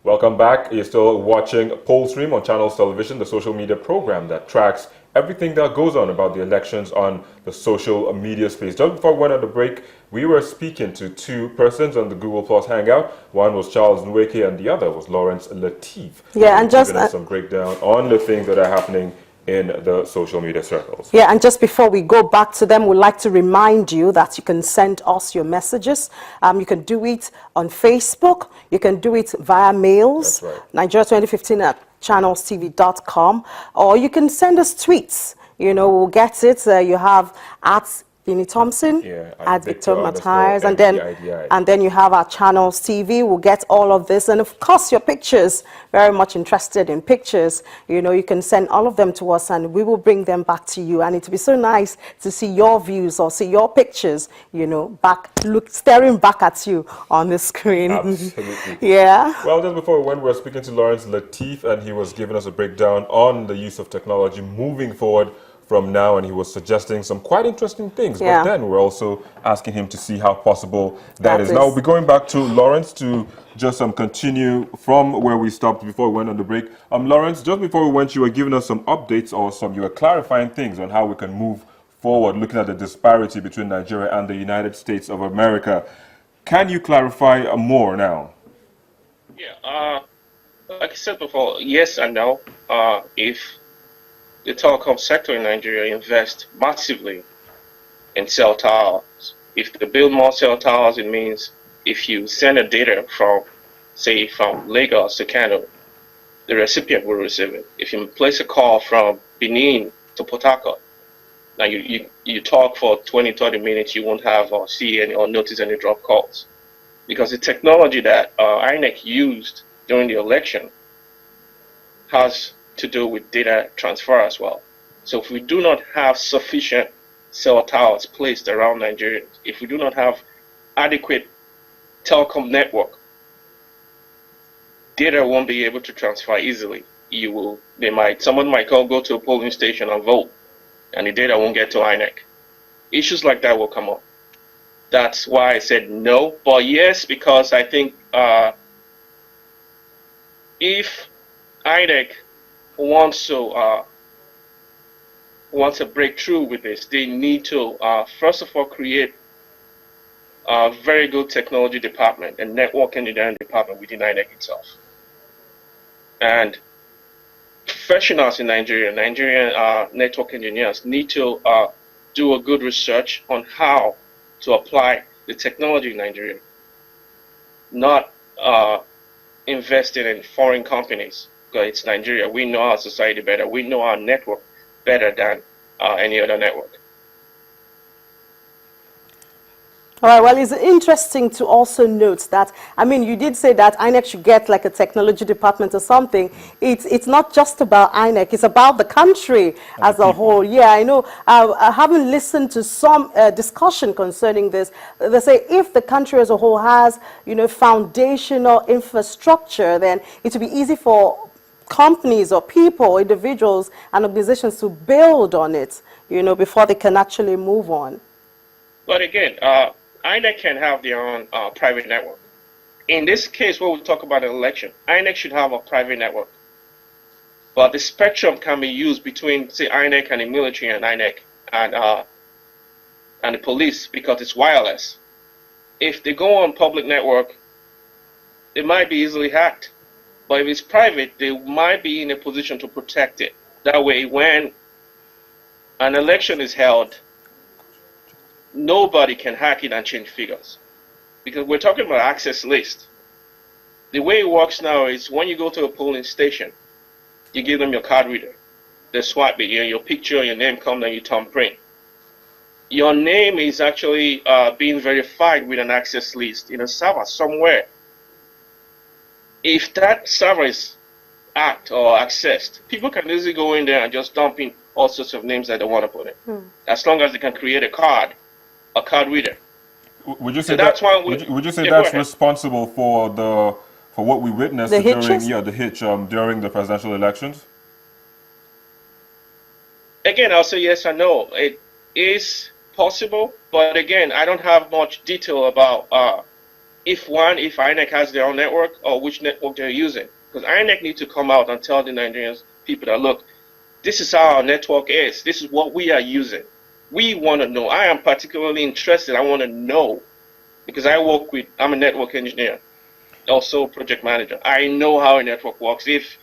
Welcome back. You're still watching Pollstream on Channels Television, the social media program that tracks everything that goes on about the elections on the social media space. Just before we went on the break, we were speaking to two persons on the Google Plus Hangout. One was Charles Nweke and the other was Lawrence Lateef. Yeah, and just giving us some breakdown on the things that are happening in the social media circles. Yeah, and just before we go back to them, we'd like to remind you that you can send us your messages. You can do it on Facebook. You can do it via mails. That's right. Nigeria2015 at channelstv.com. Or you can send us tweets. You know, we'll get it. You have at Bini Thompson, at Victor Matthias, and then you have our Channels TV. We'll get all of this, and of course your pictures. Very much interested in pictures. You know, you can send all of them to us, and we will bring them back to you. And it will be so nice to see your views or see your pictures. You know, staring back at you on the screen. Absolutely. Yeah. Well, just before we were speaking to Lawrence Lateef, and he was giving us a breakdown on the use of technology moving forward from now, and he was suggesting some quite interesting things. Yeah. But then we're also asking him to see how possible that is. Now we'll be going back to Lawrence to just continue from where we stopped before we went on the break. Lawrence, just before we went, you were giving us some updates or you were clarifying things on how we can move forward, looking at the disparity between Nigeria and the United States of America. Can you clarify more now? Yeah, like I said before, yes and no. If the telecom sector in Nigeria invests massively in cell towers. If they build more cell towers, it means if you send a data from, say, from Lagos to Kano, the recipient will receive it. If you place a call from Benin to Port Harcourt, now you talk for 20, 30 minutes, you won't have or see any or notice any drop calls. Because the technology that INEC used during the election has to do with data transfer as well. So if we do not have sufficient cell towers placed around Nigeria, if we do not have adequate telecom network, data won't be able to transfer easily. Someone might go to a polling station and vote, and the data won't get to INEC. Issues like that will come up. That's why I said no, but yes, because I think if INEC wants to break through with this, they need to first of all create a very good technology department and network engineering department within INEC itself. And professionals in Nigeria, Nigerian network engineers need to do a good research on how to apply the technology in Nigeria, not investing in foreign companies. It's Nigeria. We know our society better. We know our network better than any other network. All right, well, it's interesting to also note that, I mean, you did say that INEC should get like a technology department or something. It's not just about INEC, it's about the country as a whole. Yeah, I know. I haven't listened to some discussion concerning this. They say if the country as a whole has, foundational infrastructure, then it will be easy for companies or people, individuals and organizations to build on it, before they can actually move on. But again, INEC can have their own private network. In this case, when we talk about an election, INEC should have a private network. But the spectrum can be used between, say, INEC and the military and INEC and the police because it's wireless. If they go on public network, it might be easily hacked. But if it's private, they might be in a position to protect it. That way, when an election is held, nobody can hack it and change figures. Because we're talking about access list. The way it works now is when you go to a polling station, you give them your card reader. They swipe it, your picture, your name comes, and you thumbprint. Your name is actually being verified with an access list in a server somewhere. If that server is hacked or accessed, people can easily go in there and just dump in all sorts of names that they want to put in. As long as they can create a card reader. Would you say would you say that's responsible for what we witnessed during the presidential elections? Again, I'll say yes and no. It is possible, but again, I don't have much detail about if INEC has their own network or which network they're using. Because INEC need to come out and tell the Nigerian people that, look, this is how our network is. This is what we are using. We want to know. I am particularly interested. I want to know because I'm a network engineer, also project manager. I know how a network works. If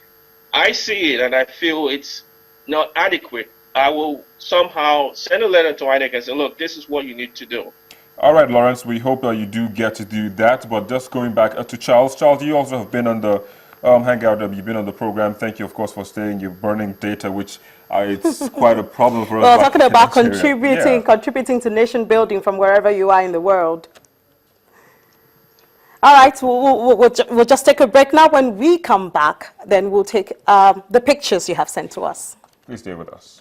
I see it and I feel it's not adequate, I will somehow send a letter to INEC and say, look, this is what you need to do. All right, Lawrence, we hope that you do get to do that. But just going back to Charles. Charles, you also have been on the Hangout. You've been on the program. Thank you, of course, for staying. You're burning data, which it's quite a problem for us. Well, talking about Nigeria. contributing to nation building from wherever you are in the world. All right, we'll just take a break now. When we come back, then we'll take the pictures you have sent to us. Please stay with us.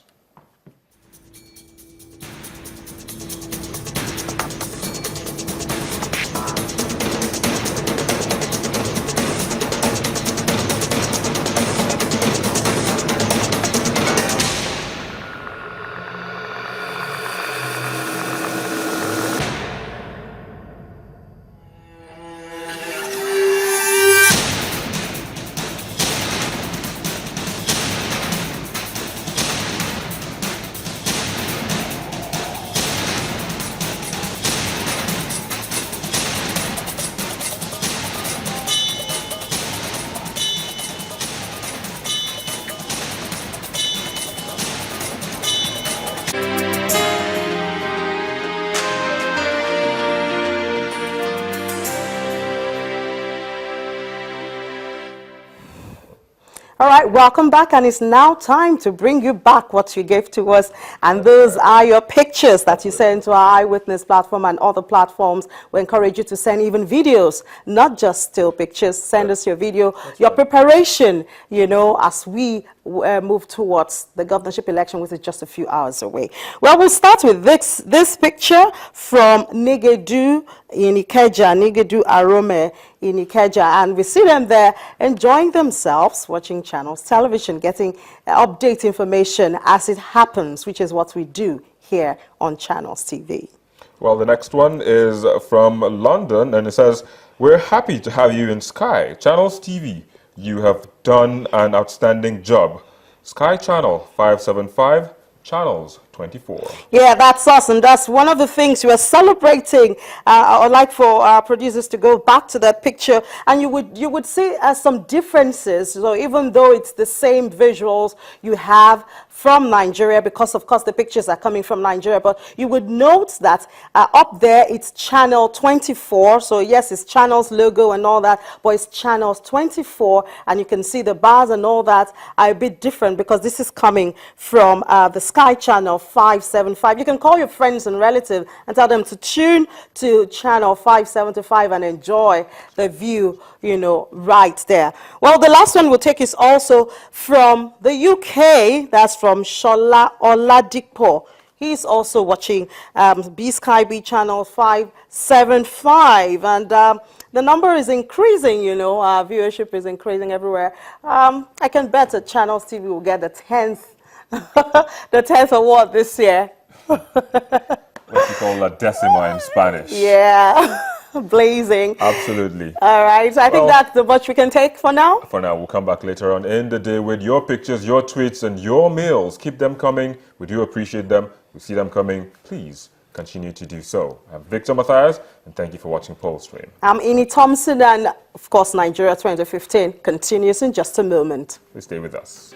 All right, welcome back, and it's now time to bring you back what you gave to us, and those are your pictures that you send to our Eyewitness platform and other platforms. We encourage you to send even videos, not just still pictures. Send us your video, your preparation, you know, as we move towards the governorship election, which is just a few hours away. Well, we'll start with this picture from Nigedu in Ikeja, Nigedu Arome in Ikeja, and we see them there enjoying themselves, watching Channels Television, getting update information as it happens, which is what we do here on Channels TV. Well, the next one is from London, and it says, "We're happy to have you in Sky Channels TV. You have done an outstanding job. Sky Channel 575, Channels 24. Yeah, that's us, and that's one of the things we are celebrating. I would like for our producers to go back to that picture, and you would see some differences. So even though it's the same visuals you have from Nigeria, because of course the pictures are coming from Nigeria, but you would note that up there it's Channel 24. So yes, it's Channels logo and all that, but it's Channels 24, and you can see the bars and all that are a bit different because this is coming from the Sky Channel 575. You can call your friends and relatives and tell them to tune to Channel 575 and enjoy the view, you know, right there. Well, the last one we'll take is also from the UK. That's from Shola Oladipo. He's also watching B-Sky B Channel 575, and the number is increasing, you know, our viewership is increasing everywhere. I can bet that Channels TV will get the 10th the 10th award this year. What you call a decima in Spanish. Yeah, blazing. Absolutely. All right, so I think that's the much we can take for now. For now, we'll come back later on in the day with your pictures, your tweets, and your mails. Keep them coming. We do appreciate them. We see them coming. Please continue to do so. I'm Victor Matthias, and thank you for watching Pulse Stream. I'm Ini Thompson, and of course, Nigeria 2015 continues in just a moment. Please stay with us.